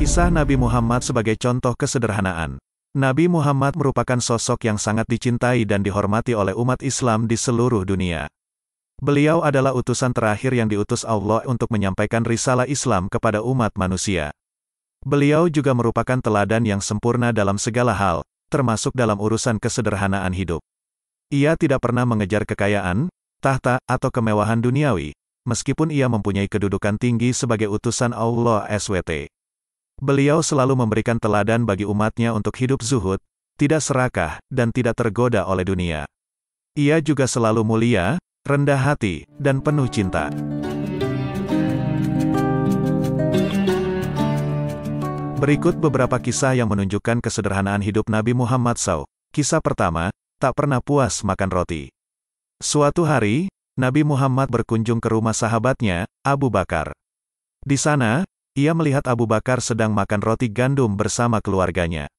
Kisah Nabi Muhammad sebagai contoh kesederhanaan. Nabi Muhammad merupakan sosok yang sangat dicintai dan dihormati oleh umat Islam di seluruh dunia. Beliau adalah utusan terakhir yang diutus Allah untuk menyampaikan risalah Islam kepada umat manusia. Beliau juga merupakan teladan yang sempurna dalam segala hal, termasuk dalam urusan kesederhanaan hidup. Ia tidak pernah mengejar kekayaan, tahta, atau kemewahan duniawi, meskipun ia mempunyai kedudukan tinggi sebagai utusan Allah SWT. Beliau selalu memberikan teladan bagi umatnya untuk hidup zuhud, tidak serakah, dan tidak tergoda oleh dunia. Ia juga selalu mulia, rendah hati, dan penuh cinta. Berikut beberapa kisah yang menunjukkan kesederhanaan hidup Nabi Muhammad SAW. Kisah pertama, tak pernah puas makan roti. Suatu hari, Nabi Muhammad berkunjung ke rumah sahabatnya, Abu Bakar. Di sana, ia melihat Abu Bakar sedang makan roti gandum bersama keluarganya.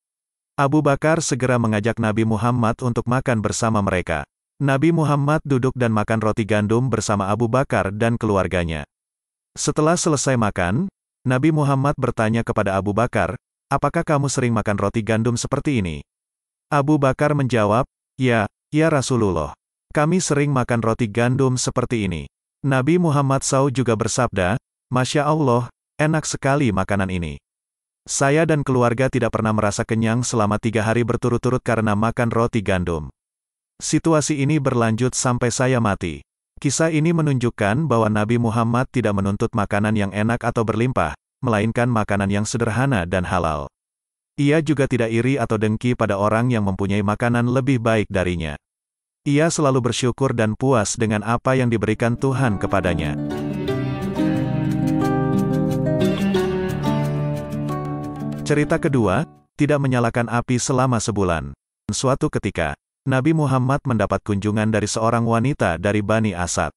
Abu Bakar segera mengajak Nabi Muhammad untuk makan bersama mereka. Nabi Muhammad duduk dan makan roti gandum bersama Abu Bakar dan keluarganya. Setelah selesai makan, Nabi Muhammad bertanya kepada Abu Bakar, "Apakah kamu sering makan roti gandum seperti ini?" Abu Bakar menjawab, "Ya Rasulullah. Kami sering makan roti gandum seperti ini." Nabi Muhammad SAW juga bersabda, "Masya Allah, enak sekali makanan ini. Saya dan keluarga tidak pernah merasa kenyang selama 3 hari berturut-turut karena makan roti gandum. Situasi ini berlanjut sampai saya mati." Kisah ini menunjukkan bahwa Nabi Muhammad tidak menuntut makanan yang enak atau berlimpah, melainkan makanan yang sederhana dan halal. Ia juga tidak iri atau dengki pada orang yang mempunyai makanan lebih baik darinya. Ia selalu bersyukur dan puas dengan apa yang diberikan Tuhan kepadanya. Cerita kedua, tidak menyalakan api selama sebulan. Suatu ketika, Nabi Muhammad mendapat kunjungan dari seorang wanita dari Bani Asad.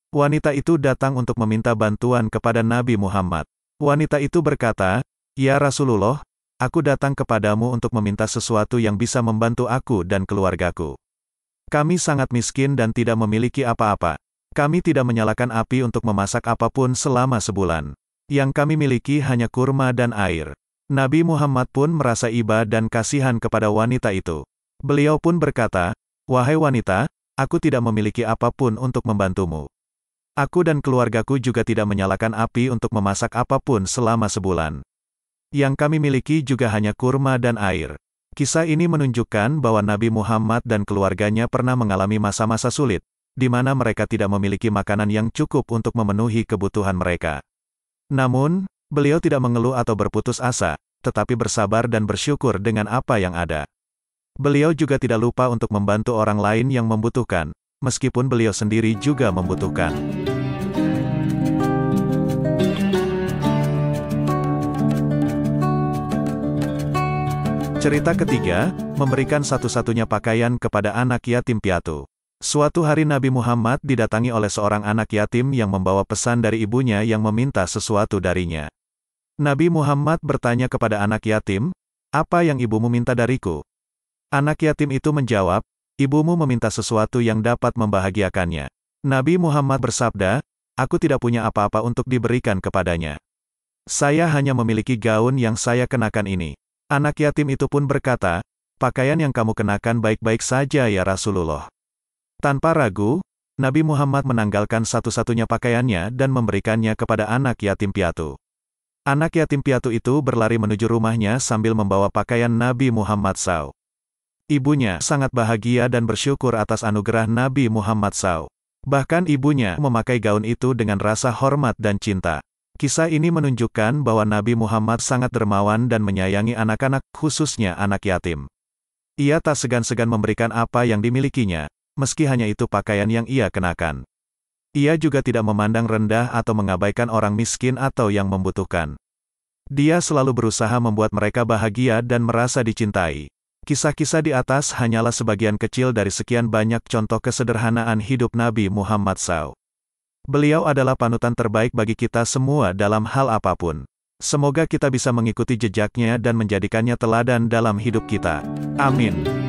Wanita itu datang untuk meminta bantuan kepada Nabi Muhammad. Wanita itu berkata, "Ya Rasulullah, aku datang kepadamu untuk meminta sesuatu yang bisa membantu aku dan keluargaku. Kami sangat miskin dan tidak memiliki apa-apa. Kami tidak menyalakan api untuk memasak apapun selama sebulan. Yang kami miliki hanya kurma dan air." Nabi Muhammad pun merasa iba dan kasihan kepada wanita itu. Beliau pun berkata, "Wahai wanita, aku tidak memiliki apapun untuk membantumu. Aku dan keluargaku juga tidak menyalakan api untuk memasak apapun selama sebulan. Yang kami miliki juga hanya kurma dan air." Kisah ini menunjukkan bahwa Nabi Muhammad dan keluarganya pernah mengalami masa-masa sulit, di mana mereka tidak memiliki makanan yang cukup untuk memenuhi kebutuhan mereka. Namun, beliau tidak mengeluh atau berputus asa, tetapi bersabar dan bersyukur dengan apa yang ada. Beliau juga tidak lupa untuk membantu orang lain yang membutuhkan, meskipun beliau sendiri juga membutuhkan. Cerita ketiga, memberikan satu-satunya pakaian kepada anak yatim piatu. Suatu hari Nabi Muhammad didatangi oleh seorang anak yatim yang membawa pesan dari ibunya yang meminta sesuatu darinya. Nabi Muhammad bertanya kepada anak yatim, "Apa yang ibumu minta dariku?" Anak yatim itu menjawab, "Ibumu meminta sesuatu yang dapat membahagiakannya." Nabi Muhammad bersabda, "Aku tidak punya apa-apa untuk diberikan kepadanya. Saya hanya memiliki gaun yang saya kenakan ini." Anak yatim itu pun berkata, "Pakaian yang kamu kenakan baik-baik saja ya Rasulullah." Tanpa ragu, Nabi Muhammad menanggalkan satu-satunya pakaiannya dan memberikannya kepada anak yatim piatu. Anak yatim piatu itu berlari menuju rumahnya sambil membawa pakaian Nabi Muhammad SAW. Ibunya sangat bahagia dan bersyukur atas anugerah Nabi Muhammad SAW. Bahkan ibunya memakai gaun itu dengan rasa hormat dan cinta. Kisah ini menunjukkan bahwa Nabi Muhammad sangat dermawan dan menyayangi anak-anak, khususnya anak yatim. Ia tak segan-segan memberikan apa yang dimilikinya, meski hanya itu pakaian yang ia kenakan. Ia juga tidak memandang rendah atau mengabaikan orang miskin atau yang membutuhkan. Dia selalu berusaha membuat mereka bahagia dan merasa dicintai. Kisah-kisah di atas hanyalah sebagian kecil dari sekian banyak contoh kesederhanaan hidup Nabi Muhammad SAW. Beliau adalah panutan terbaik bagi kita semua dalam hal apapun. Semoga kita bisa mengikuti jejaknya dan menjadikannya teladan dalam hidup kita. Amin.